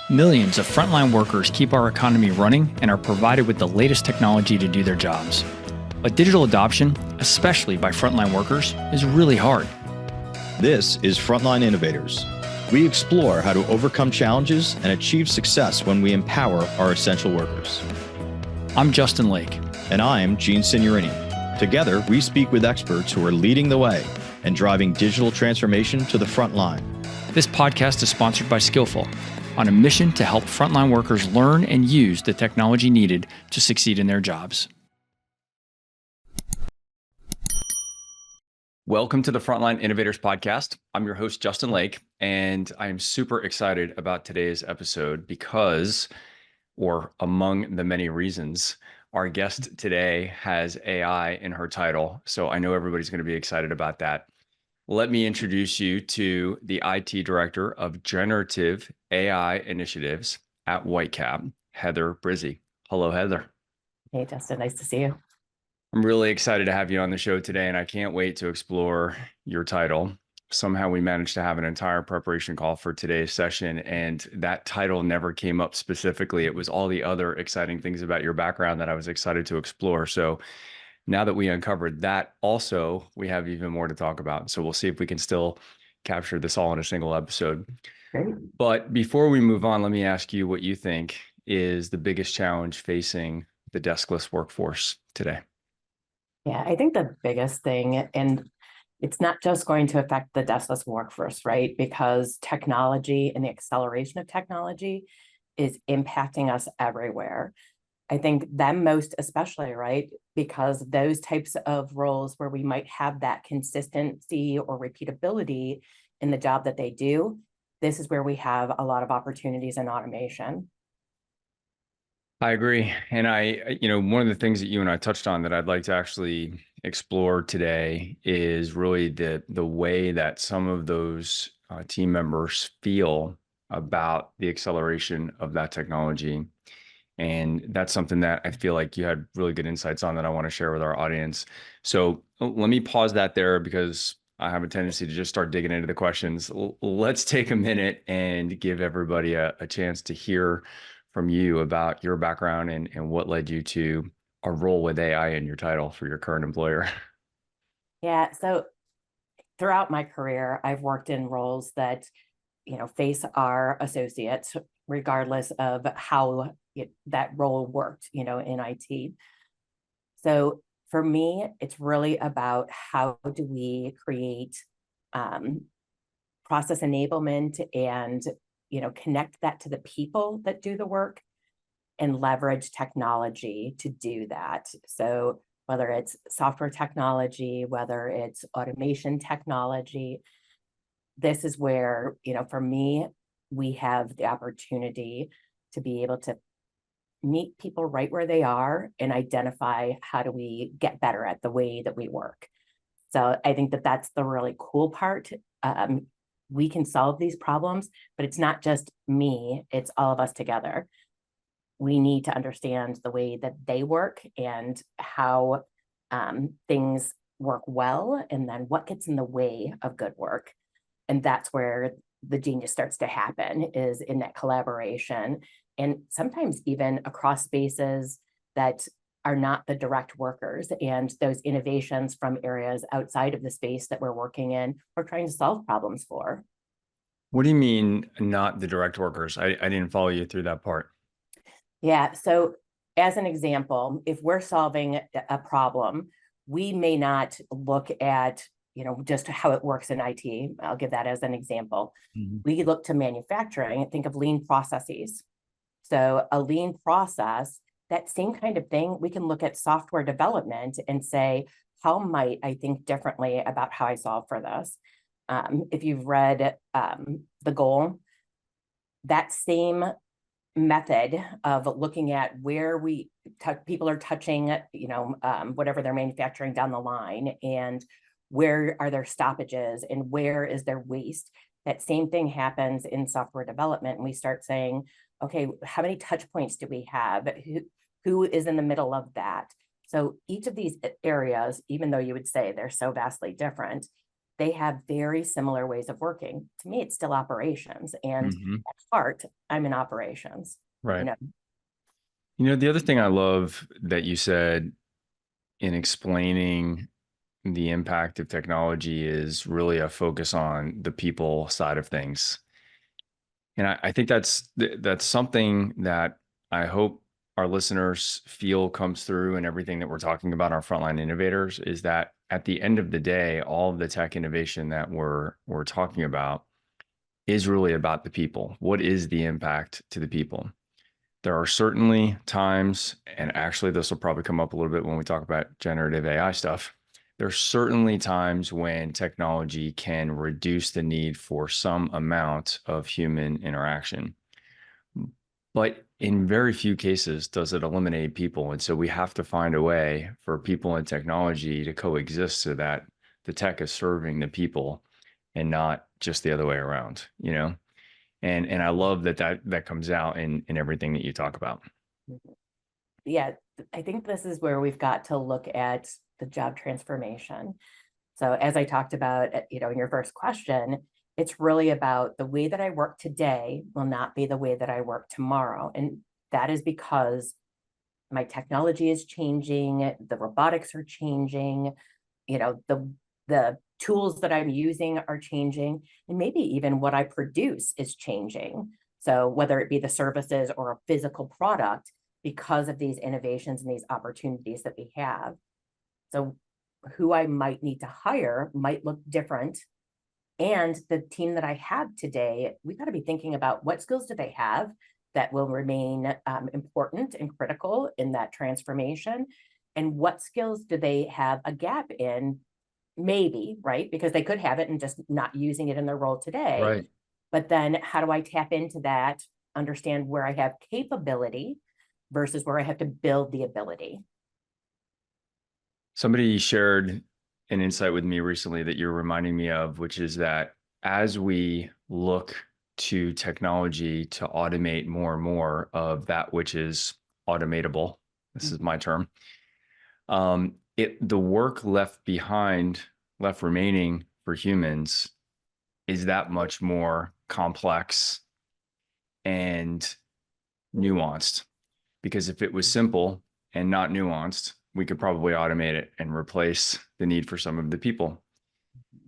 Millions of frontline workers keep our economy running and are provided with the latest technology to do their jobs. But digital adoption, especially by frontline workers, is really hard. This is Frontline Innovators. We explore how to overcome challenges and achieve success when we empower our essential workers. I'm Justin Lake. And I'm Gene Signorini. Together, we speak with experts who are leading the way and driving digital transformation to the front line. This podcast is sponsored by Skillful, on a mission to help frontline workers learn and use the technology needed to succeed in their jobs. Welcome to the Frontline Innovators podcast. I'm your host, Justin Lake, and I am super excited about today's episode because, or among the many reasons, our guest today has AI in her title. So I know everybody's going to be excited about that. Let me introduce you to the IT Director of Generative AI Initiatives at Whitecap, Heather Brizzi. Hello, Heather. Hey, Justin. Nice to see you. I'm really excited to have you on the show today, and I can't wait to explore your title. Somehow we managed to have an entire preparation call for today's session, and that title never came up specifically. It was all the other exciting things about your background that I was excited to explore. So now that we uncovered that, also, we have even more to talk about. So we'll see if we can still capture this all in a single episode. Great. But before we move on, let me ask you what you think is the biggest challenge facing the deskless workforce today. Yeah, I think the biggest thing, and it's not just going to affect the deskless workforce, right? Because technology and the acceleration of technology is impacting us everywhere. I think them most especially, right? Because those types of roles where we might have that consistency or repeatability in the job that they do, this is where we have a lot of opportunities in automation. I agree. And one of the things that you and I touched on that I'd like to actually explore today is really the way that some of those team members feel about the acceleration of that technology. And that's something that I feel like you had really good insights on that I want to share with our audience. So let me pause that there because I have a tendency to just start digging into the questions. Let's take a minute and give everybody a chance to hear from you about your background and what led you to a role with AI in your title for your current employer. Yeah, so throughout my career, I've worked in roles that, face our associates, regardless of how that role worked, in IT. So for me, it's really about how do we create process enablement and, connect that to the people that do the work and leverage technology to do that. So whether it's software technology, whether it's automation technology, this is where, for me, we have the opportunity to be able to meet people right where they are and identify how do we get better at the way that we work. So I think that that's the really cool part. We can solve these problems, but it's not just me, it's all of us together. We need to understand the way that they work and how things work well, and then what gets in the way of good work. And that's where the genius starts to happen, is in that collaboration, and sometimes even across spaces that are not the direct workers, and those innovations from areas outside of the space that we're working in, we're trying to solve problems for. What do you mean not the direct workers? I didn't follow you through that part. Yeah, so as an example, if we're solving a problem, we may not look at, just how it works in IT. I'll give that as an example. Mm-hmm. We look to manufacturing and think of lean processes. So a lean process, that same kind of thing, we can look at software development and say, how might I think differently about how I solve for this? If you've read The Goal, that same method of looking at where people are touching, whatever they're manufacturing down the line, and where are their stoppages and where is their waste. That same thing happens in software development. And we start saying, okay, how many touch points do we have? Who is in the middle of that? So each of these areas, even though you would say they're so vastly different, they have very similar ways of working. To me, it's still operations. And Mm-hmm. at heart, I'm in operations, you Right. know. The other thing I love that you said in explaining the impact of technology is really a focus on the people side of things. And I think that's something that I hope our listeners feel comes through in everything that we're talking about on Frontline Innovators, is that at the end of the day, all of the tech innovation that we're talking about is really about the people. What is the impact to the people? There are certainly times, and actually this will probably come up a little bit when we talk about generative AI stuff. There's certainly times when technology can reduce the need for some amount of human interaction. But in very few cases does it eliminate people. And so we have to find a way for people and technology to coexist so that the tech is serving the people and not just the other way around, you know? And I love that comes out in everything that you talk about. Yeah, I think this is where we've got to look at the job transformation. So as I talked about, in your first question, it's really about the way that I work today will not be the way that I work tomorrow. And that is because my technology is changing, the robotics are changing, the tools that I'm using are changing, and maybe even what I produce is changing. So whether it be the services or a physical product, because of these innovations and these opportunities that we have. So who I might need to hire might look different. And the team that I have today, we've got to be thinking about what skills do they have that will remain important and critical in that transformation, and what skills do they have a gap in, maybe, right? Because they could have it and just not using it in their role today. Right. But then how do I tap into that, understand where I have capability versus where I have to build the ability? Somebody shared an insight with me recently that you're reminding me of, which is that as we look to technology to automate more and more of that which is automatable, this is my term, the work left behind, left remaining for humans is that much more complex and nuanced. Because if it was simple and not nuanced, we could probably automate it and replace the need for some of the people.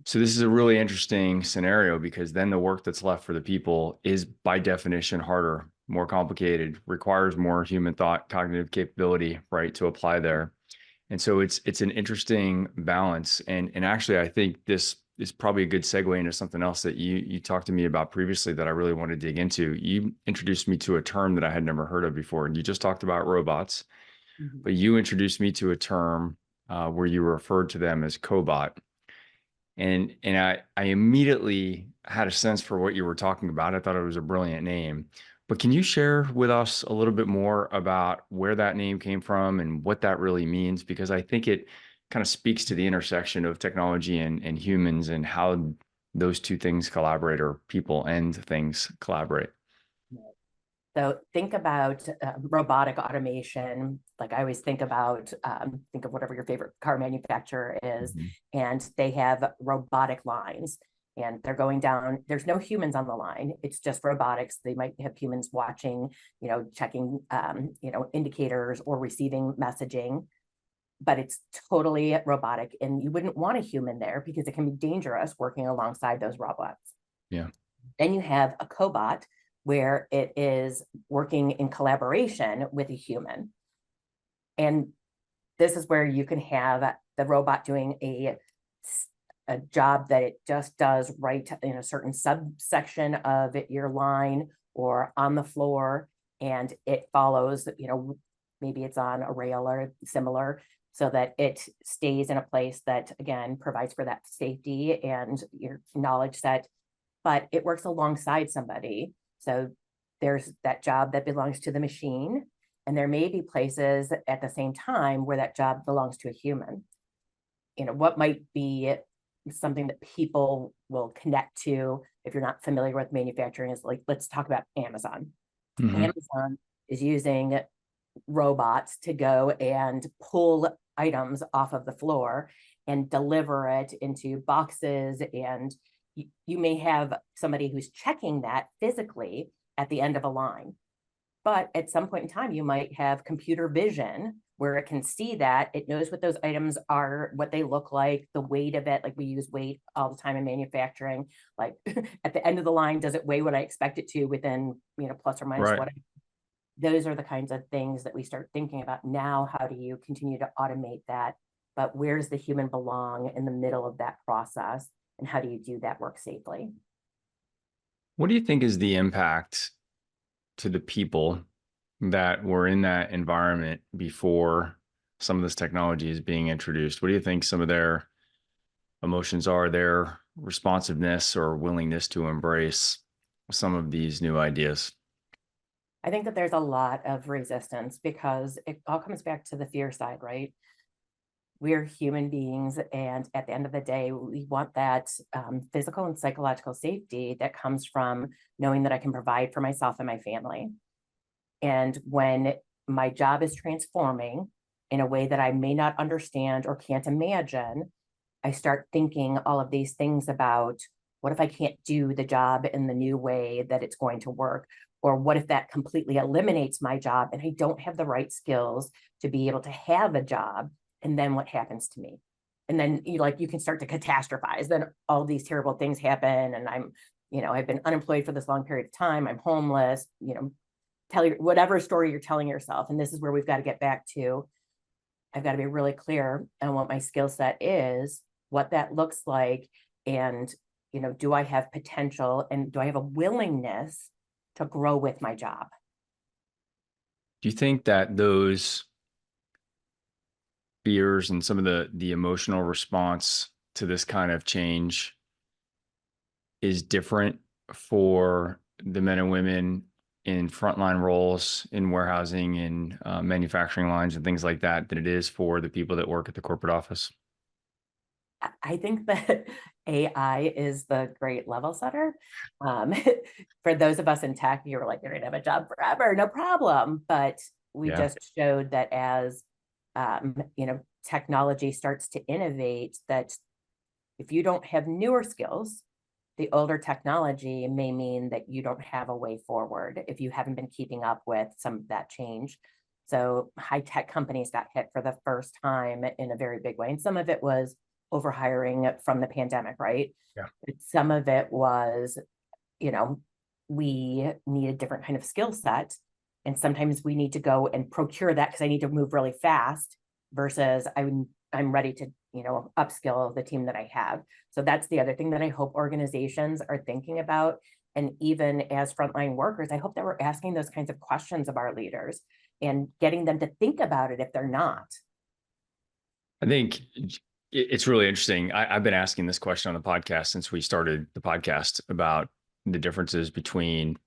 So this is a really interesting scenario, because then the work that's left for the people is by definition harder, more complicated, requires more human thought, cognitive capability, right, to apply there. And so it's an interesting balance. And actually, I think this is probably a good segue into something else that you talked to me about previously that I really want to dig into. You introduced me to a term that I had never heard of before, and you just talked about robots, but you introduced me to a term where you referred to them as cobot. And I immediately had a sense for what you were talking about. I thought it was a brilliant name. But can you share with us a little bit more about where that name came from and what that really means? Because I think it kind of speaks to the intersection of technology and humans and how those two things collaborate, or people and things collaborate. So think about robotic automation. Like I always think about, think of whatever your favorite car manufacturer is, Mhm. and they have robotic lines, and they're going down. There's no humans on the line. It's just robotics. They might have humans watching, checking, indicators or receiving messaging, but it's totally robotic. And you wouldn't want a human there because it can be dangerous working alongside those robots. Yeah. Then you have a cobot, where it is working in collaboration with a human. And this is where you can have the robot doing a job that it just does right in a certain subsection of your line or on the floor, and it follows, maybe it's on a rail or similar, so that it stays in a place that, again, provides for that safety and your knowledge set, but it works alongside somebody. So there's that job that belongs to the machine, and there may be places at the same time where that job belongs to a human. What might be something that people will connect to, if you're not familiar with manufacturing, is like, let's talk about Amazon. Mm-hmm. Amazon is using robots to go and pull items off of the floor, and deliver it into boxes. And you may have somebody who's checking that physically at the end of a line. But at some point in time, you might have computer vision where it can see that, it knows what those items are, what they look like, the weight of it. Like we use weight all the time in manufacturing. Like at the end of the line, does it weigh what I expect it to within, plus or minus Right. what? Those are the kinds of things that we start thinking about now. How do you continue to automate that? But where's the human belong in the middle of that process? And how do you do that work safely? What do you think is the impact to the people that were in that environment before some of this technology is being introduced? What do you think some of their emotions are, their responsiveness or willingness to embrace some of these new ideas? I think that there's a lot of resistance because it all comes back to the fear side, right? We're human beings, and at the end of the day, we want that physical and psychological safety that comes from knowing that I can provide for myself and my family. And when my job is transforming in a way that I may not understand or can't imagine, I start thinking all of these things about, what if I can't do the job in the new way that it's going to work? Or what if that completely eliminates my job and I don't have the right skills to be able to have a job? And then what happens to me? And then you can start to catastrophize. Then all these terrible things happen. And I've been unemployed for this long period of time. I'm homeless, tell you whatever story you're telling yourself. And this is where we've got to get back to. I've got to be really clear on what my skill set is, what that looks like. And, do I have potential and do I have a willingness to grow with my job? Do you think that those fears and some of the emotional response to this kind of change is different for the men and women in frontline roles in warehousing and manufacturing lines and things like that than it is for the people that work at the corporate office? I think that AI is the great level setter. Um, for those of us in tech, you were like, you're going to have a job forever, no problem. But we Yeah. just showed that as technology starts to innovate, that if you don't have newer skills, the older technology may mean that you don't have a way forward if you haven't been keeping up with some of that change. So high tech companies got hit for the first time in a very big way. And some of it was overhiring from the pandemic, right? Yeah. But some of it was, we need a different kind of skill set. And sometimes we need to go and procure that because I need to move really fast versus I'm ready to, upskill the team that I have. So that's the other thing that I hope organizations are thinking about. And even as frontline workers, I hope that we're asking those kinds of questions of our leaders and getting them to think about it if they're not. I think it's really interesting. I've been asking this question on the podcast since we started the podcast about the differences between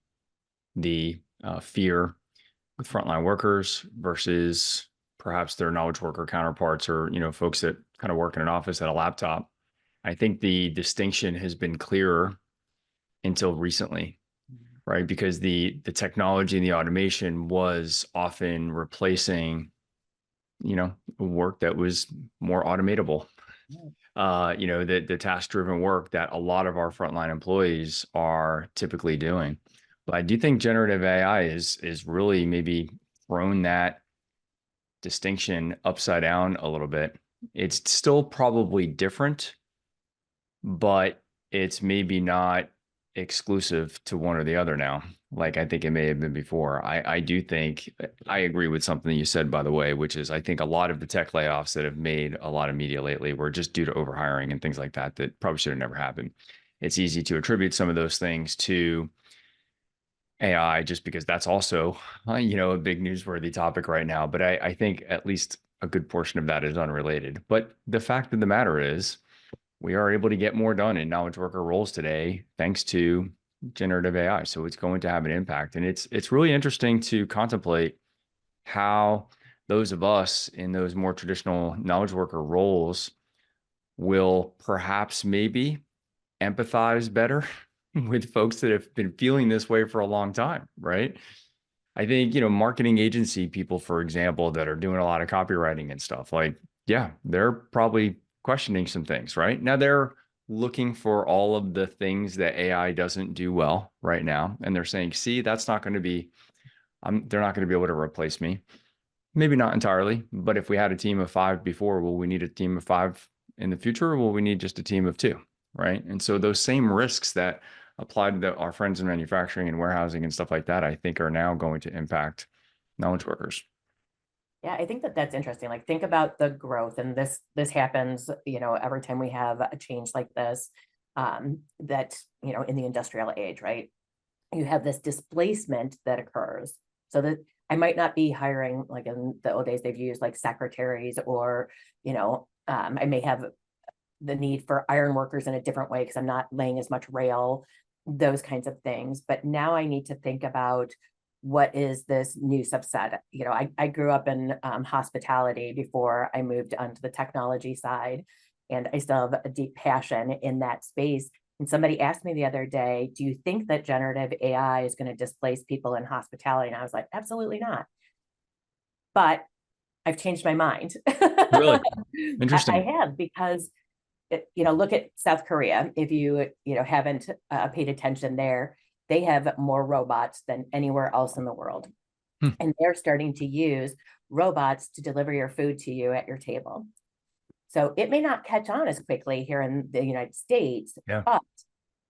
the fear with frontline workers versus perhaps their knowledge worker counterparts or, folks that kind of work in an office at a laptop. I think the distinction has been clearer until recently, right? Because the technology and the automation was often replacing, work that was more automatable. The task-driven work that a lot of our frontline employees are typically doing. But I do think generative AI is really maybe thrown that distinction upside down a little bit. It's still probably different, but it's maybe not exclusive to one or the other now, like I think it may have been before. I do think I agree with something you said, by the way, which is I think a lot of the tech layoffs that have made a lot of media lately were just due to overhiring and things like that probably should have never happened. It's easy to attribute some of those things to AI just because that's also, a big newsworthy topic right now. But I think at least a good portion of that is unrelated. But the fact of the matter is, we are able to get more done in knowledge worker roles today, thanks to generative AI. So it's going to have an impact. And it's really interesting to contemplate how those of us in those more traditional knowledge worker roles will perhaps maybe empathize better with folks that have been feeling this way for a long time, right? I think, marketing agency people, for example, that are doing a lot of copywriting and stuff, like, yeah, they're probably questioning some things, right? Now they're looking for all of the things that AI doesn't do well right now. And they're saying, see, that's not going to be, they're not going to be able to replace me. Maybe not entirely, but if we had a team of 5 before, will we need a team of 5 in the future, or will we need just a team of 2, right? And so those same risks that apply to our friends in manufacturing and warehousing and stuff like that, I think are now going to impact knowledge workers. Yeah, I think that that's interesting. Like, think about the growth, and this happens, every time we have a change like this, that, in the industrial age, right? You have this displacement that occurs. So that I might not be hiring, like in the old days, they've used like secretaries, or, I may have the need for iron workers in a different way because I'm not laying as much rail, those kinds of things. But now I need to think about, what is this new subset? I grew up in hospitality before I moved onto the technology side, and I still have a deep passion in that space. And somebody asked me the other day, do you think that generative AI is going to displace people in hospitality? And I was like, absolutely not. But I've changed my mind. Really I interesting. have, because look at South Korea. If you haven't paid attention there, they have more robots than anywhere else in the world. Hmm. And they're starting to use robots to deliver your food to you at your table. So it may not catch on as quickly here in the United States, Yeah. but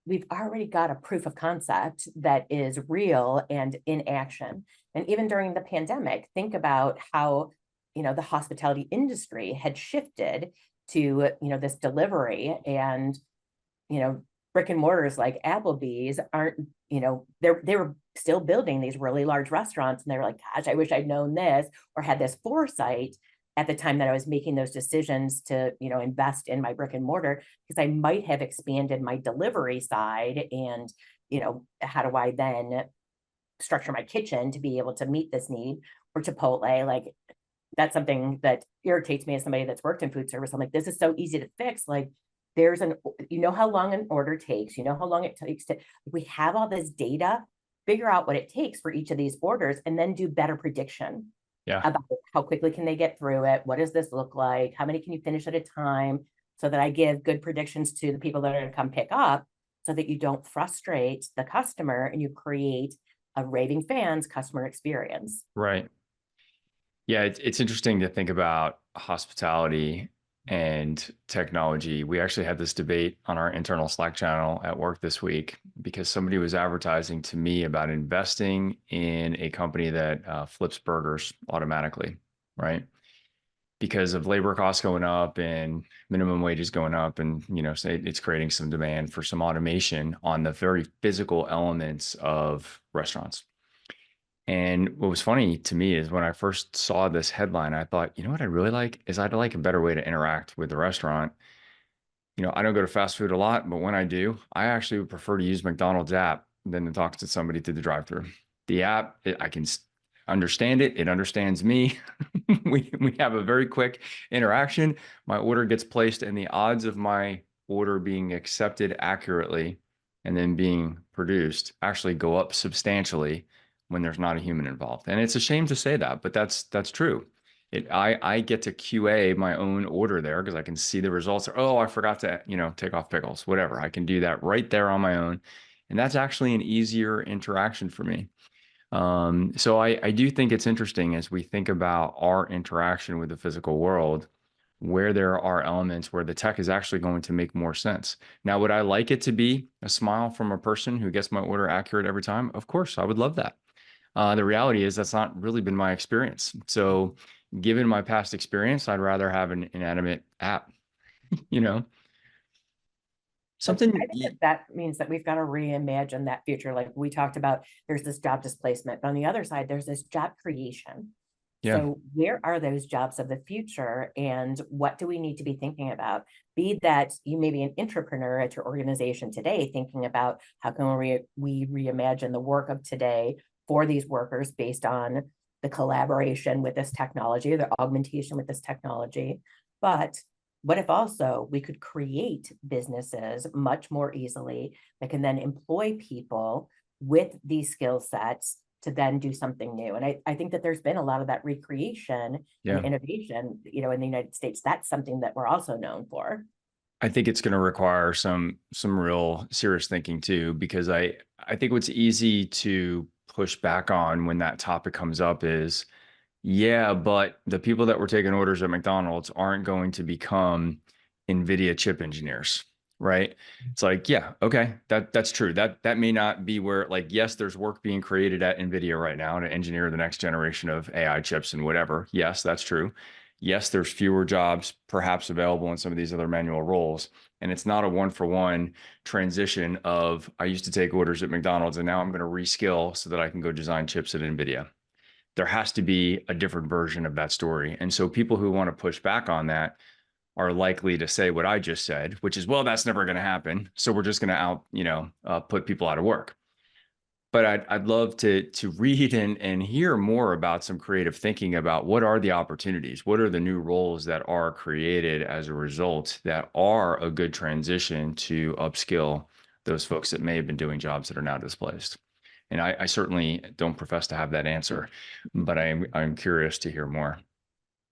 we've already got a proof of concept that is real and in action. And even during the pandemic, think about how, the hospitality industry had shifted to, this delivery, and, brick and mortars like Applebee's aren't, they were still building these really large restaurants, and they were like, gosh, I wish I'd known this, or had this foresight at the time that I was making those decisions to, invest in my brick and mortar, because I might have expanded my delivery side. And, how do I then structure my kitchen to be able to meet this need? Or Chipotle, like, that's something that irritates me as somebody that's worked in food service. I'm like, this is so easy to fix. Like, how long an order takes, how long it takes to, we have all this data, figure out what it takes for each of these orders, and then do better prediction Yeah. about how quickly can they get through it. What does this look like? How many can you finish at a time? So that I give good predictions to the people that are going to come pick up, so that you don't frustrate the customer and you create a raving fans customer experience. Right. Yeah, it's interesting to think about hospitality and technology. We actually had this debate on our internal Slack channel at work this week, because somebody was advertising to me about investing in a company that flips burgers automatically, right? Because of labor costs going up and minimum wages going up, and say it's creating some demand for some automation on the very physical elements of restaurants. And what was funny to me is, when I first saw this headline, I thought, what I'd really like is, I'd like a better way to interact with the restaurant. I don't go to fast food a lot, but when I do, I actually would prefer to use McDonald's app than to talk to somebody through the drive-through. The app, I can understand it. It understands me. we have a very quick interaction. My order gets placed, and the odds of my order being accepted accurately and then being produced actually go up substantially when there's not a human involved. And it's a shame to say that, but that's true. I get to QA my own order there, because I can see the results. Oh, I forgot to, take off pickles, whatever. I can do that right there on my own. And that's actually an easier interaction for me. So I do think it's interesting, as we think about our interaction with the physical world, where there are elements where the tech is actually going to make more sense. Now, would I like it to be a smile from a person who gets my order accurate every time? Of course, I would love that. The reality is, that's not really been my experience. So given my past experience, I'd rather have an inanimate app, you know, But I something. think that means that we've got to reimagine that future. Like we talked about, there's this job displacement, but on the other side, there's this job creation. Yeah. So where are those jobs of the future, and what do we need to be thinking about? Be that you may be an entrepreneur at your organization today, thinking about how can we reimagine the work of today for these workers based on the collaboration with this technology, the augmentation with this technology. But what if also we could create businesses much more easily that can then employ people with these skill sets to then do something new. And I think that there's been a lot of that recreation and Yeah. innovation, in the United States. That's something that we're also known for. I think it's going to require some real serious thinking too, because I think what's easy to push back on when that topic comes up is, yeah, but the people that were taking orders at McDonald's aren't going to become NVIDIA chip engineers, right? It's like, yeah, okay, that's true. That may not be where, like, yes, there's work being created at NVIDIA right now to engineer the next generation of AI chips and whatever. Yes, that's true. Yes, there's fewer jobs perhaps available in some of these other manual roles. And it's not a one-for-one transition of I used to take orders at McDonald's and now I'm going to reskill so that I can go design chips at NVIDIA. There has to be a different version of that story. And so people who want to push back on that are likely to say what I just said, which is, well, that's never going to happen. So we're just going to put people out of work. But I'd love to read and hear more about some creative thinking about what are the opportunities, what are the new roles that are created as a result that are a good transition to upskill those folks that may have been doing jobs that are now displaced. And I certainly don't profess to have that answer, but I'm curious to hear more.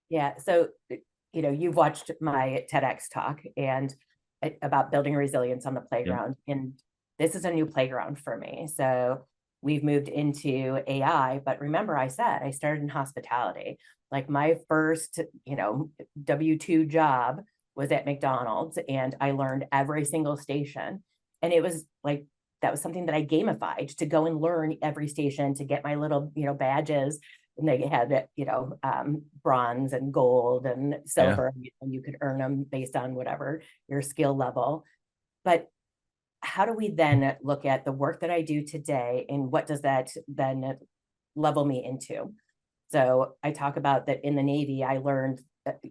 Yeah. So, you've watched my TEDx talk and about building resilience on the Yeah. playground. And this is a new playground for me. So we've moved into AI, but remember I said I started in hospitality. Like my first, W-2 job was at McDonald's, and I learned every single station. And it was like, that was something that I gamified to go and learn every station to get my little, badges. And they had, bronze and gold and Yeah. silver, and you could earn them based on whatever your skill level. But how do we then look at the work that I do today, and what does that then level me into? So I talk about that in the Navy, I learned,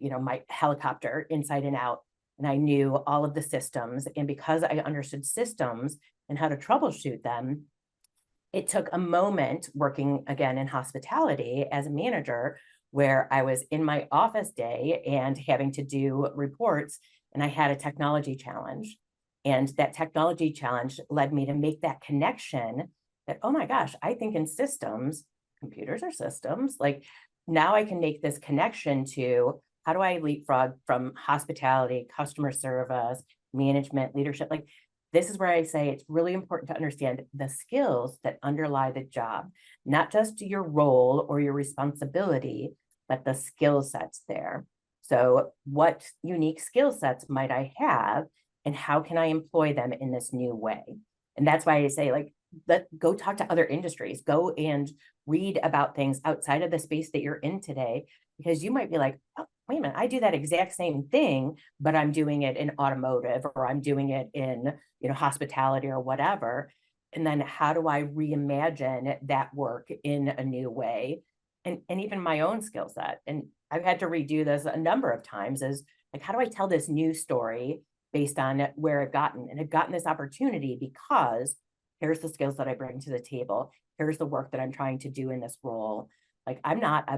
my helicopter inside and out, and I knew all of the systems. And because I understood systems and how to troubleshoot them, it took a moment working again in hospitality as a manager, where I was in my office day and having to do reports, and I had a technology challenge. And that technology challenge led me to make that connection that, oh my gosh, I think in systems, computers are systems. Like now I can make this connection to how do I leapfrog from hospitality, customer service, management, leadership? Like this is where I say it's really important to understand the skills that underlie the job, not just your role or your responsibility, but the skill sets there. So what unique skill sets might I have, and how can I employ them in this new way? And that's why I say, like, go talk to other industries, go and read about things outside of the space that you're in today, because you might be like, oh, wait a minute, I do that exact same thing, but I'm doing it in automotive, or I'm doing it in, hospitality or whatever. And then how do I reimagine that work in a new way? And even my own skill set. And I've had to redo this a number of times, is like, how do I tell this new story based on where I've gotten? And I've gotten this opportunity because here's the skills that I bring to the table. Here's the work that I'm trying to do in this role. Like I'm not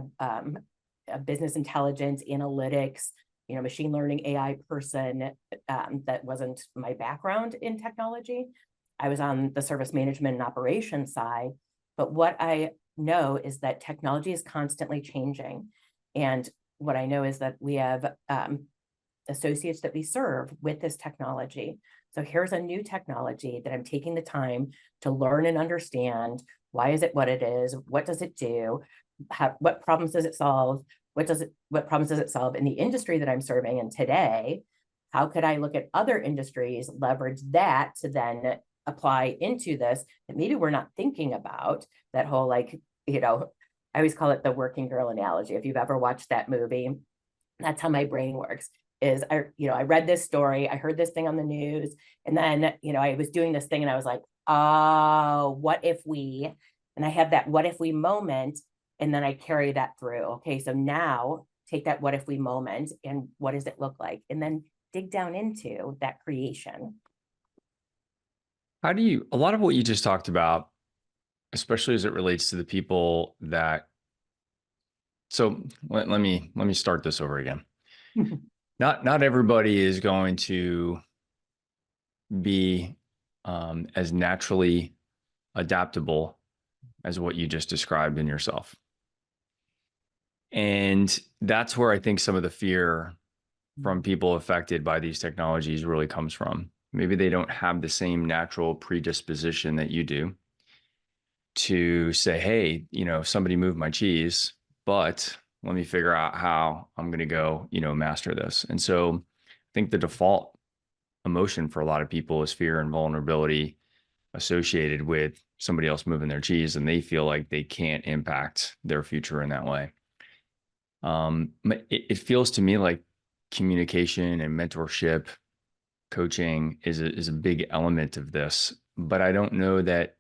a business intelligence, analytics, machine learning, AI person. That wasn't my background in technology. I was on the service management and operations side. But what I know is that technology is constantly changing. And what I know is that we have associates that we serve with this technology. So here's a new technology that I'm taking the time to learn and understand. Why is it what it is? What does it do? What problems does it solve? What problems does it solve in the industry that I'm serving in today? How could I look at other industries, leverage that to then apply into this that maybe we're not thinking about? That whole, like, I always call it the working girl analogy. If you've ever watched that movie, that's how my brain works. Is I read this story, I heard this thing on the news, and then, I was doing this thing and I was like, oh, what if we, and I have that what if we moment, and then I carry that through. Okay, so now take that what if we moment and what does it look like? And then dig down into that creation. A lot of what you just talked about, especially as it relates to the people that, so let me start this over again. Not everybody is going to be as naturally adaptable as what you just described in yourself. And that's where I think some of the fear from people affected by these technologies really comes from. Maybe they don't have the same natural predisposition that you do to say, hey, somebody moved my cheese, but let me figure out how I'm going to go, master this. And so I think the default emotion for a lot of people is fear and vulnerability associated with somebody else moving their cheese, and they feel like they can't impact their future in that way. It feels to me like communication and mentorship, coaching is a big element of this, but I don't know that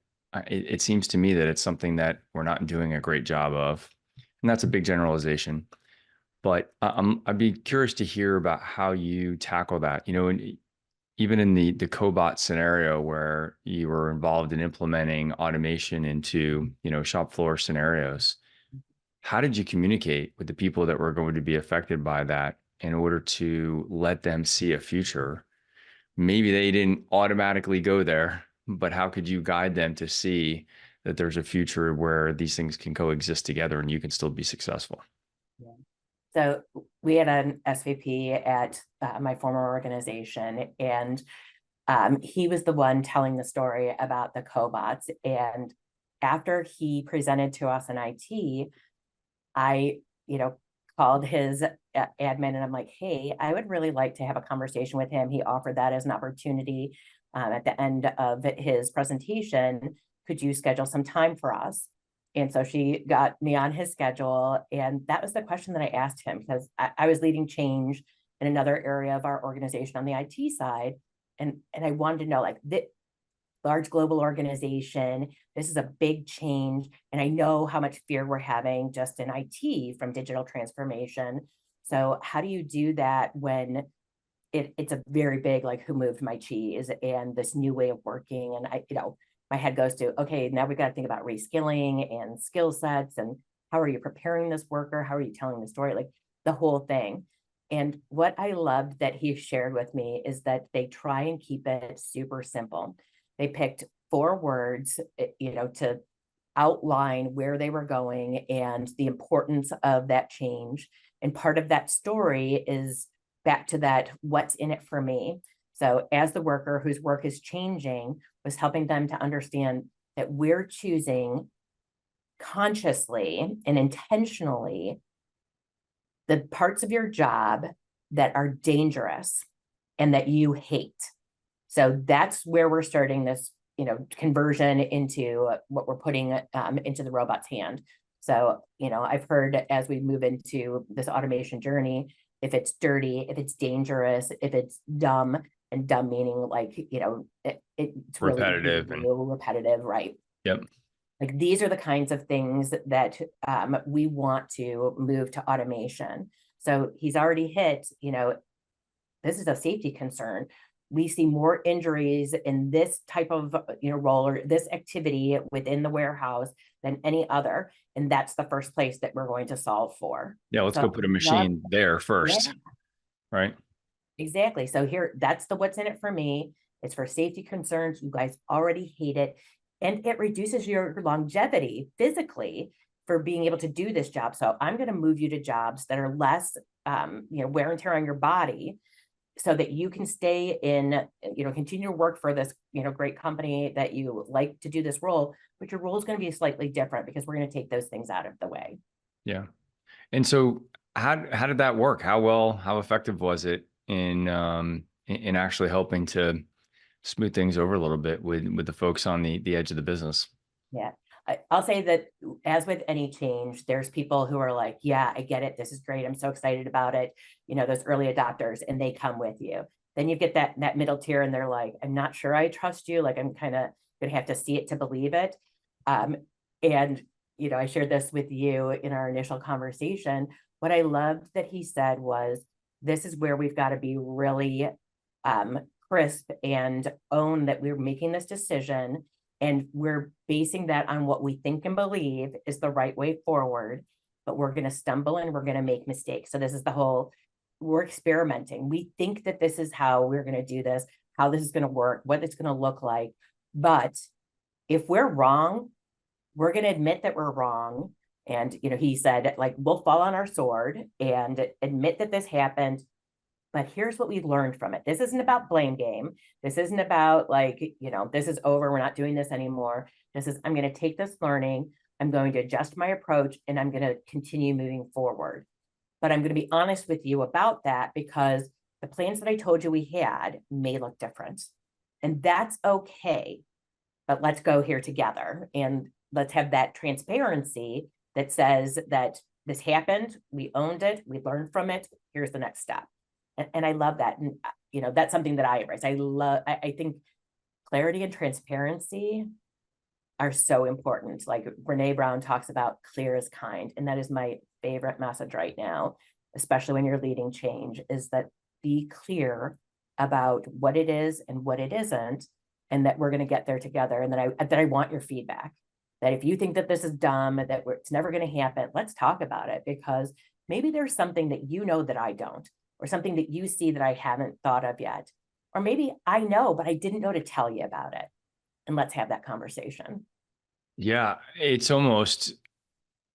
it seems to me that it's something that we're not doing a great job of. And that's a big generalization, but I'd be curious to hear about how you tackle that, and even in the cobot scenario where you were involved in implementing automation into, shop floor scenarios. How did you communicate with the people that were going to be affected by that in order to let them see a future? Maybe they didn't automatically go there, but how could you guide them to see that there's a future where these things can coexist together and you can still be successful? Yeah. So we had an SVP at my former organization, and he was the one telling the story about the cobots. And after he presented to us in IT, I, called his admin and I'm like, hey, I would really like to have a conversation with him. He offered that as an opportunity at the end of his presentation. Could you schedule some time for us? And so she got me on his schedule. And that was the question that I asked him, because I was leading change in another area of our organization on the IT side. And I wanted to know, like, this large global organization, this is a big change. And I know how much fear we're having just in IT from digital transformation. So how do you do that when it's a very big, like, who moved my cheese and this new way of working? And my head goes to, okay, now we've got to think about reskilling and skill sets, and how are you preparing this worker? How are you telling the story? Like, the whole thing. And what I loved that he shared with me is that they try and keep it super simple. They picked 4 words, to outline where they were going and the importance of that change. And part of that story is back to that, what's in it for me? So as the worker whose work is changing, was helping them to understand that we're choosing consciously and intentionally the parts of your job that are dangerous and that you hate. So that's where we're starting this, conversion into what we're putting into the robot's hand. So, I've heard as we move into this automation journey, if it's dirty, if it's dangerous, if it's dumb, and dumb meaning like, it's Repetitive really and repetitive, right? yep. Like, these are the kinds of things that we want to move to automation. So he's already hit, this is a safety concern. We see more injuries in this type of, role or this activity within the warehouse than any other. And that's the first place that we're going to solve for. Yeah, let's go put a machine there first. Yeah. Right. Exactly. So here, that's the what's in it for me. It's for safety concerns. You guys already hate it. And it reduces your longevity physically for being able to do this job. So I'm going to move you to jobs that are less, wear and tear on your body, so that you can stay in, continue to work for this, great company that you like to do this role, but your role is going to be slightly different because we're going to take those things out of the way. Yeah. And so how did that work? How effective was it in actually helping to smooth things over a little bit with the folks on the edge of the business? Yeah. I'll say that as with any change, there's people who are like, yeah, I get it. This is great. I'm so excited about it. Those early adopters, and they come with you. Then you get that middle tier and they're like, I'm not sure I trust you. Like, I'm kind of going to have to see it to believe it. And, I shared this with you in our initial conversation. What I loved that he said was, this is where we've got to be really crisp and own that we're making this decision. And we're basing that on what we think and believe is the right way forward, but we're going to stumble and we're going to make mistakes. So this is the whole, we're experimenting. We think that this is how we're going to do this, how this is going to work, what it's going to look like. But if we're wrong, we're going to admit that we're wrong. And, he said, like, we'll fall on our sword and admit that this happened. But here's what we learned from it. This isn't about blame game. This isn't about like, this is over. We're not doing this anymore. This is, I'm going to take this learning. I'm going to adjust my approach and I'm going to continue moving forward. But I'm going to be honest with you about that because the plans that I told you we had may look different. And that's okay. But let's go here together and let's have that transparency that says that this happened, we owned it, we learned from it, here's the next step. And I love that. And, that's something that I embrace. I think clarity and transparency are so important. Like Brene Brown talks about clear as kind. And that is my favorite message right now, especially when you're leading change, is that be clear about what it is and what it isn't, and that we're going to get there together. And that I want your feedback. That if you think that this is dumb, that it's never going to happen, let's talk about it, because maybe there's something that that I don't, or something that you see that I haven't thought of yet. Or maybe I know, but I didn't know to tell you about it. And let's have that conversation. Yeah, it's almost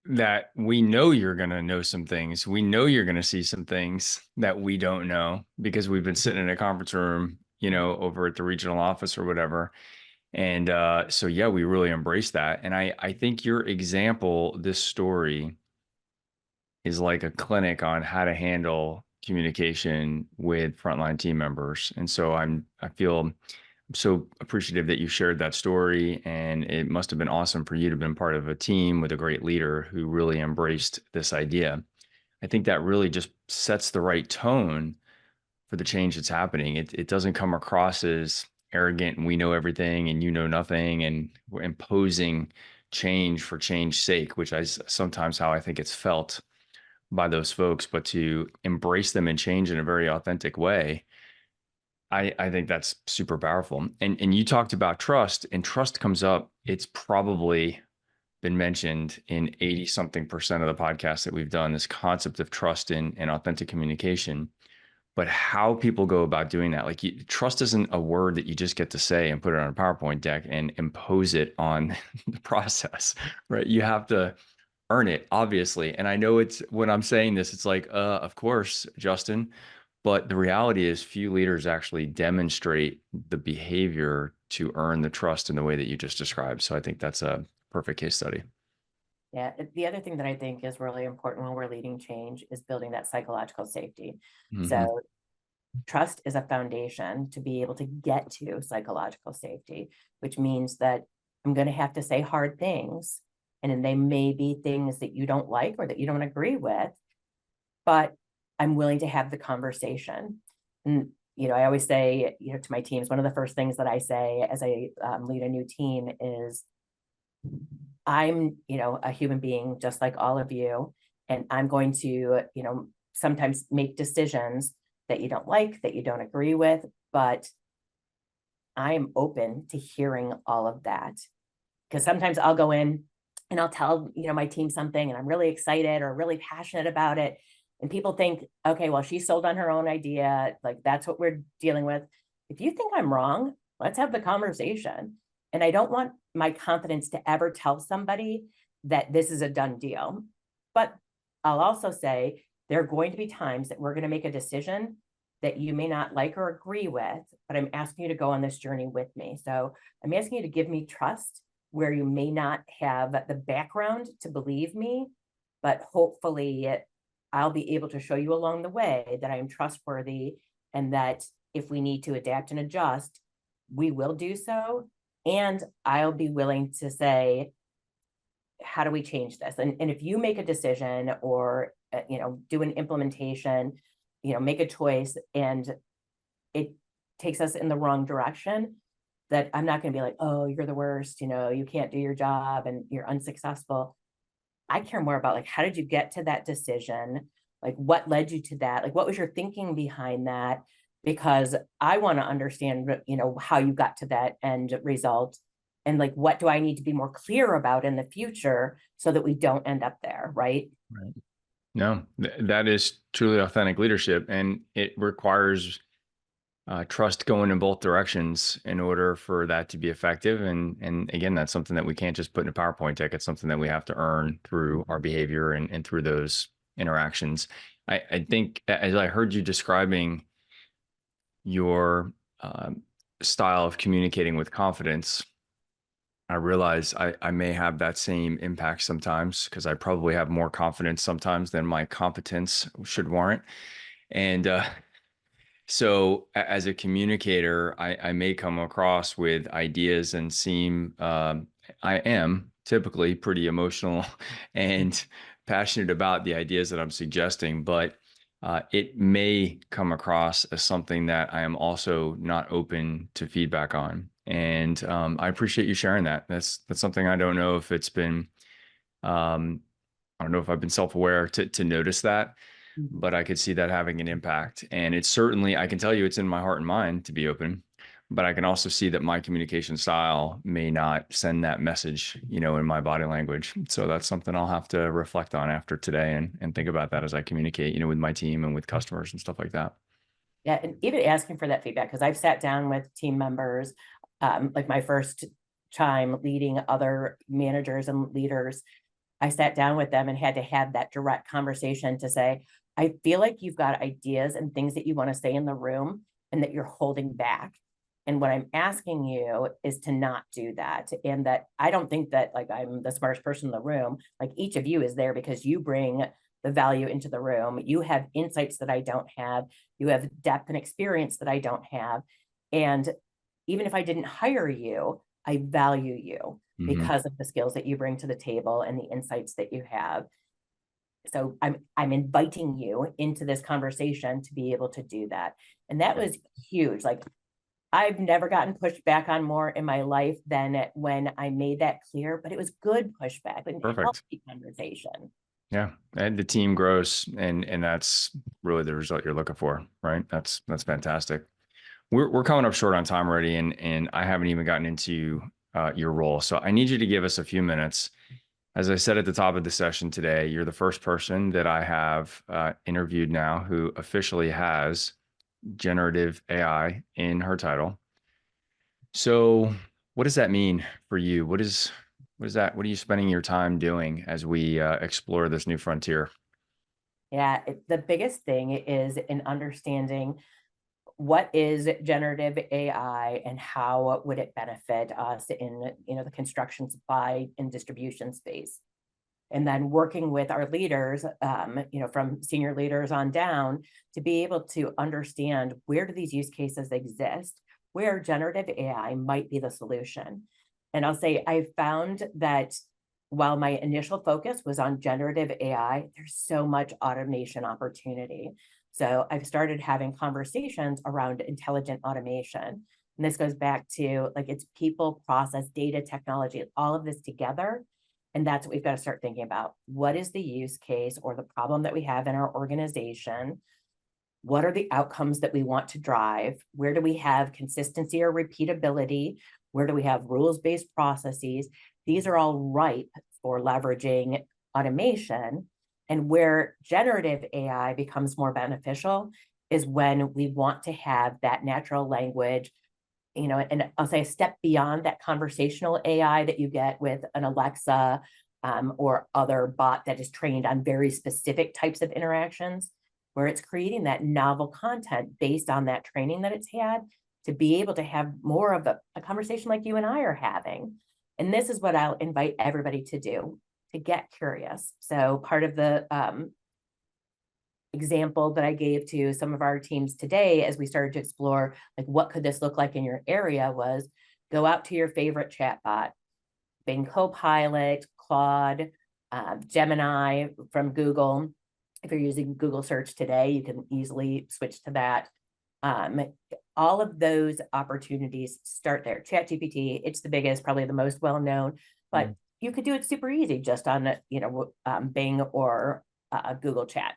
that we know you're going to know some things. We know you're going to see some things that we don't know because we've been sitting in a conference room, over at the regional office or whatever. And so, yeah, we really embrace that. And I think your example, this story, is like a clinic on how to handle communication with frontline team members. And so I feel so appreciative that you shared that story, and it must have been awesome for you to have been part of a team with a great leader who really embraced this idea. I think that really just sets the right tone for the change that's happening. It doesn't come across as arrogant and we know everything and you know nothing, and we're imposing change for change's sake, which is sometimes how I think it's felt by those folks. But to embrace them and change in a very authentic way, I think that's super powerful. And you talked about trust, and trust comes up. It's probably been mentioned in 80 something percent of the podcasts that we've done, this concept of trust and authentic communication. But how people go about doing that, like trust isn't a word that you just get to say and put it on a PowerPoint deck and impose it on the process, right? You have to earn it, obviously. And I know it's, when I'm saying this, it's like, of course, Justin, but the reality is few leaders actually demonstrate the behavior to earn the trust in the way that you just described. So I think that's a perfect case study. Yeah. The other thing that I think is really important when we're leading change is building that psychological safety. Mm-hmm. So trust is a foundation to be able to get to psychological safety, which means that I'm going to have to say hard things. And then they may be things that you don't like or that you don't agree with, but I'm willing to have the conversation. And, I always say, to my teams, one of the first things that I say as I lead a new team is, I'm, a human being just like all of you. And I'm going to, sometimes make decisions that you don't like, that you don't agree with, but I am open to hearing all of that. Because sometimes I'll go in and I'll tell, my team something and I'm really excited or really passionate about it. And people think, okay, well, she sold on her own idea. Like that's what we're dealing with. If you think I'm wrong, let's have the conversation. And I don't want my confidence to ever tell somebody that this is a done deal. But I'll also say there are going to be times that we're going to make a decision that you may not like or agree with, but I'm asking you to go on this journey with me. So I'm asking you to give me trust where you may not have the background to believe me, but hopefully I'll be able to show you along the way that I am trustworthy, and that if we need to adapt and adjust, we will do so. And I'll be willing to say, how do we change this? And if you make a decision or, do an implementation, make a choice and it takes us in the wrong direction, that I'm not going to be like, oh, you're the worst, you can't do your job and you're unsuccessful. I care more about like, how did you get to that decision? Like what led you to that? Like, what was your thinking behind that? Because I want to understand, how you got to that end result. And like, what do I need to be more clear about in the future so that we don't end up there, right? Right. No, that is truly authentic leadership. And it requires trust going in both directions in order for that to be effective. And again, that's something that we can't just put in a PowerPoint deck. It's something that we have to earn through our behavior and through those interactions. I think as I heard you describing your style of communicating with confidence, I realize I may have that same impact sometimes because I probably have more confidence sometimes than my competence should warrant. And so as a communicator, I may come across with ideas and seem, I am typically pretty emotional and passionate about the ideas that I'm suggesting, but it may come across as something that I am also not open to feedback on. And I appreciate you sharing that. That's something I don't know if it's been, I don't know if I've been self-aware to notice that, but I could see that having an impact. And it's certainly, I can tell you it's in my heart and mind to be open, but I can also see that my communication style may not send that message, in my body language. So that's something I'll have to reflect on after today and think about that as I communicate, with my team and with customers and stuff like that. Yeah, and even asking for that feedback, because I've sat down with team members, like my first time leading other managers and leaders, I sat down with them and had to have that direct conversation to say, I feel like you've got ideas and things that you want to say in the room and that you're holding back. And what I'm asking you is to not do that. And that I don't think that like I'm the smartest person in the room. Like each of you is there because you bring the value into the room. You have insights that I don't have. You have depth and experience that I don't have. And even if I didn't hire you, I value you because of the skills that you bring to the table and the insights that you have. So I'm inviting you into this conversation to be able to do that. And that was huge. Like I've never gotten pushed back on more in my life than when I made that clear, but it was good pushback and Perfect. healthy conversation. Yeah. And the team grows and that's really the result you're looking for, right? That's fantastic. We're coming up short on time already, and I haven't even gotten into your role. So I need you to give us a few minutes. As I said at the top of the session today, you're the first person that I have interviewed now who officially has generative AI in her title. So what does that mean for you? What is that? What are you spending your time doing as we explore this new frontier? Yeah, the biggest thing is in understanding what is generative AI and how would it benefit us in the construction supply and distribution space. And then working with our leaders, from senior leaders on down to be able to understand where do these use cases exist, where generative AI might be the solution. And I'll say I found that while my initial focus was on generative AI, there's so much automation opportunity. So I've started having conversations around intelligent automation. And this goes back to like it's people, process, data, technology, all of this together. And that's what we've got to start thinking about. What is the use case or the problem that we have in our organization? What are the outcomes that we want to drive? Where do we have consistency or repeatability? Where do we have rules-based processes? These are all ripe for leveraging automation. And where generative AI becomes more beneficial is when we want to have that natural language, and I'll say a step beyond that conversational AI that you get with an Alexa or other bot that is trained on very specific types of interactions, where it's creating that novel content based on that training that it's had to be able to have more of a conversation like you and I are having. And this is what I'll invite everybody to do, to get curious. So part of the example that I gave to some of our teams today as we started to explore like what could this look like in your area was go out to your favorite chatbot, Bing Copilot, Claude, Gemini from Google. If you're using Google search today, you can easily switch to that. All of those opportunities start there. ChatGPT, it's the biggest, probably the most well-known, but you could do it super easy just on Bing or Google Chat.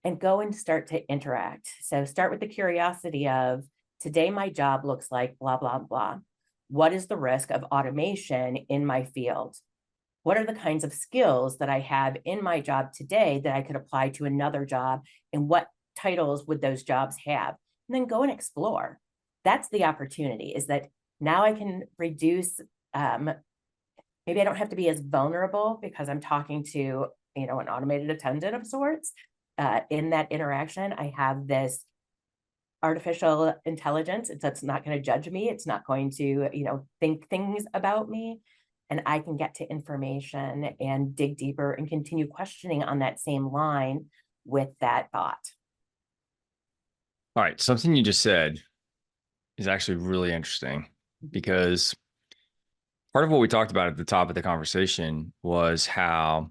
And go and start to interact. So start with the curiosity of today my job looks like blah, blah, blah. What is the risk of automation in my field? What are the kinds of skills that I have in my job today that I could apply to another job? And what titles would those jobs have? and then go and explore. That's the opportunity, is that now I can reduce, maybe I don't have to be as vulnerable because I'm talking to, an automated attendant of sorts. In that interaction, I have this artificial intelligence. It's not going to judge me. It's not going to, think things about me. And I can get to information and dig deeper and continue questioning on that same line with that bot. All right. Something you just said is actually really interesting, because part of what we talked about at the top of the conversation was how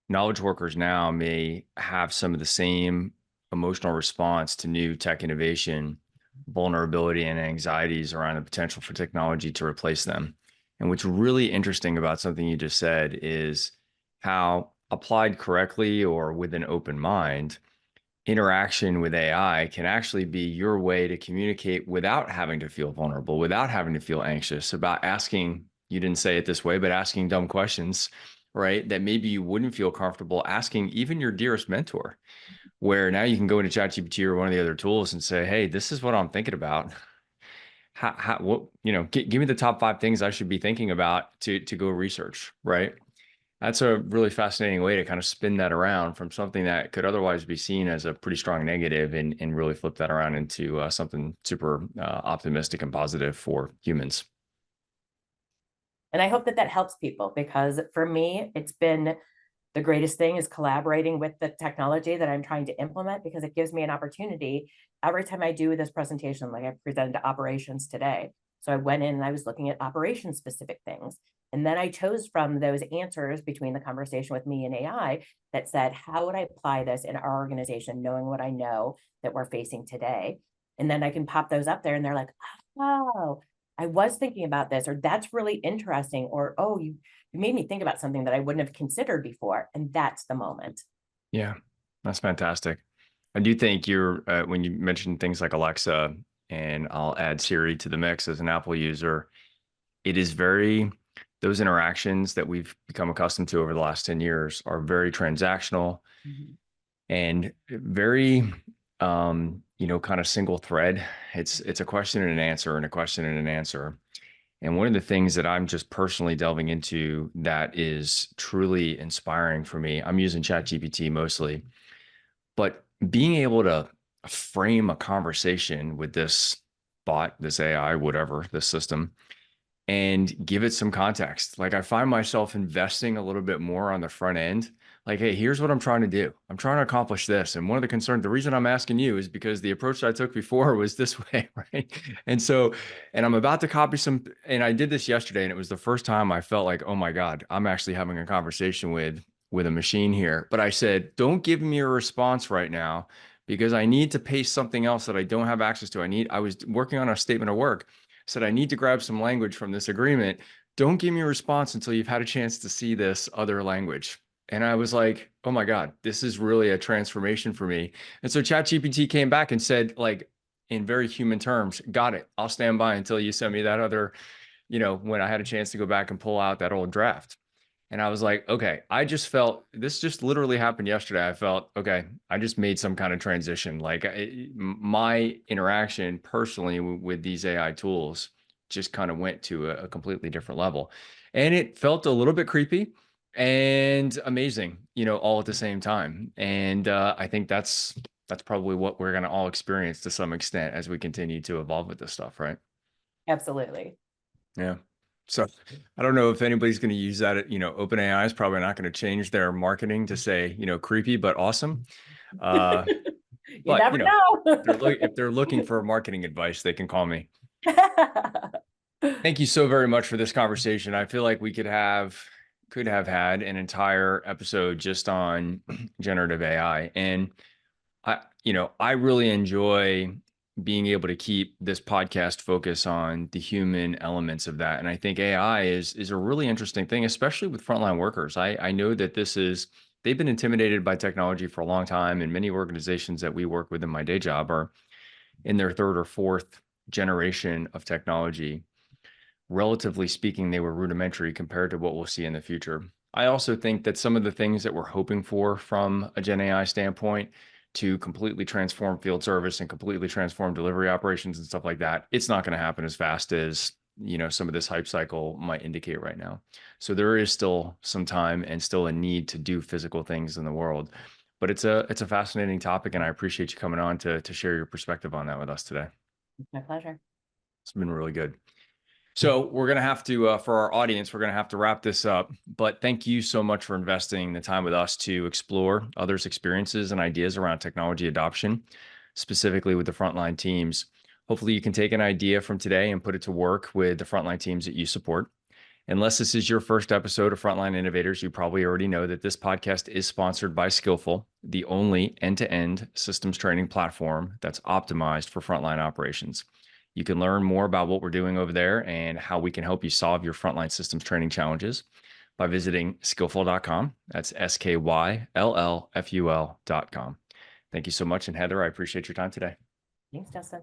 knowledge workers now may have some of the same emotional response to new tech innovation, vulnerability, and anxieties around the potential for technology to replace them. And what's really interesting about something you just said is how, applied correctly or with an open mind, interaction with AI can actually be your way to communicate without having to feel vulnerable, without having to feel anxious about asking, you didn't say it this way, but asking dumb questions, right? That maybe you wouldn't feel comfortable asking even your dearest mentor, where now you can go into ChatGPT or one of the other tools and say, hey, this is what I'm thinking about. What, give me the top 5 things I should be thinking about to go research, right? That's a really fascinating way to kind of spin that around from something that could otherwise be seen as a pretty strong negative, and really flip that around into something super optimistic and positive for humans. And I hope that that helps people, because for me, it's been the greatest thing is collaborating with the technology that I'm trying to implement, because it gives me an opportunity every time I do this presentation. Like I presented to operations today. So I went in and I was looking at operation specific things. And then I chose from those answers between the conversation with me and AI that said, how would I apply this in our organization, knowing what I know that we're facing today? And then I can pop those up there and they're like, oh, I was thinking about this, or that's really interesting, or, oh, you made me think about something that I wouldn't have considered before. And that's the moment. Yeah, that's fantastic. I do think when you mentioned things like Alexa, and I'll add Siri to the mix as an Apple user, it is those interactions that we've become accustomed to over the last 10 years are very transactional and very, kind of single thread. It's a question and an answer and a question and an answer. And one of the things that I'm just personally delving into that is truly inspiring for me, I'm using ChatGPT mostly, but being able to frame a conversation with this bot, this AI, whatever, this system, and give it some context. Like I find myself investing a little bit more on the front end. Like, hey, here's what I'm trying to do. I'm trying to accomplish this. And one of the concerns, the reason I'm asking you is because the approach I took before was this way, right? And I'm about to copy and I did this yesterday, and it was the first time I felt like, oh my God, I'm actually having a conversation with a machine here. But I said, don't give me a response right now, because I need to paste something else that I don't have access to. I was working on a statement of work, said, I need to grab some language from this agreement. Don't give me a response until you've had a chance to see this other language. And I was like, oh my God, this is really a transformation for me. And so ChatGPT came back and said, like, in very human terms, got it. I'll stand by until you send me that other, when I had a chance to go back and pull out that old draft. And I was like, okay, I just felt this just literally happened yesterday. I felt, okay, I just made some kind of transition. Like my interaction personally with these AI tools just kind of went to a completely different level. And it felt a little bit creepy and amazing, all at the same time. And I think that's probably what we're going to all experience to some extent as we continue to evolve with this stuff, right? Absolutely. Yeah. So I don't know if anybody's going to use that. OpenAI is probably not going to change their marketing to say, creepy but awesome. You But never know. if they're looking for marketing advice, they can call me. Thank you so very much for this conversation. I feel like we could have had an entire episode just on generative AI, and I really enjoy being able to keep this podcast focus on the human elements of that. And I think AI is a really interesting thing, especially with frontline workers. I know that they've been intimidated by technology for a long time, and many organizations that we work with in my day job are in their 3rd or 4th generation of technology. Relatively speaking, they were rudimentary compared to what we'll see in the future. I also think that some of the things that we're hoping for from a Gen AI standpoint to completely transform field service and completely transform delivery operations and stuff like that, it's not going to happen as fast as, some of this hype cycle might indicate right now. So there is still some time and still a need to do physical things in the world. But it's a fascinating topic, and I appreciate you coming on to share your perspective on that with us today. It's my pleasure. It's been really good. So we're going to have to, for our audience, we're going to have to wrap this up. But thank you so much for investing the time with us to explore others' experiences and ideas around technology adoption, specifically with the frontline teams. Hopefully you can take an idea from today and put it to work with the frontline teams that you support. Unless this is your first episode of Frontline Innovators, you probably already know that this podcast is sponsored by Skillful, the only end-to-end systems training platform that's optimized for frontline operations. You can learn more about what we're doing over there and how we can help you solve your frontline systems training challenges by visiting skillful.com. That's SKYLLFUL.com. Thank you so much. And Heather, I appreciate your time today. Thanks, Justin.